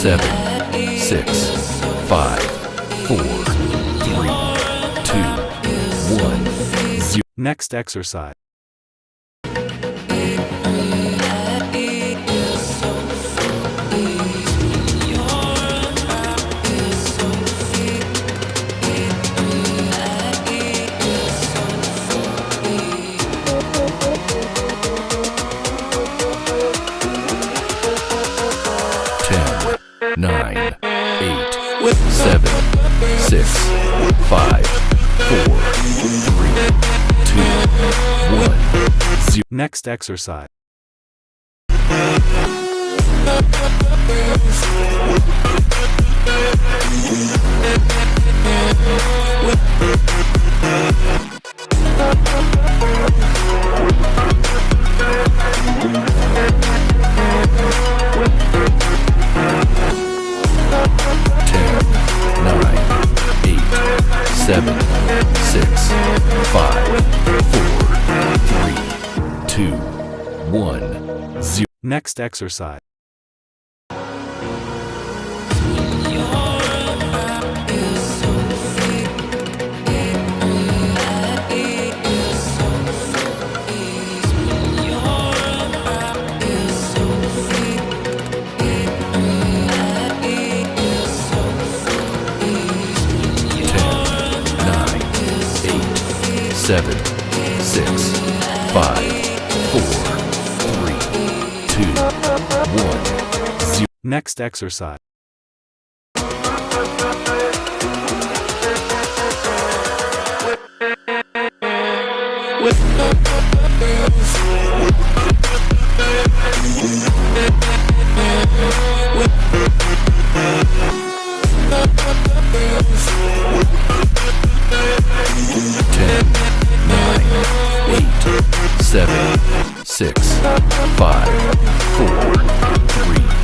7, 6, 5, 4, 3, 2, 1, 0. Next exercise. 9, 8, 7, 6, 5, 4, 3, 2, 1, 0. Next exercise. 7, 6, 5, 4, 3, 2, 1, 0. Next exercise. 7, 6, 5, 4, 3, 2, 1, 0. Next exercise. 7, 6, 5, 4, 3,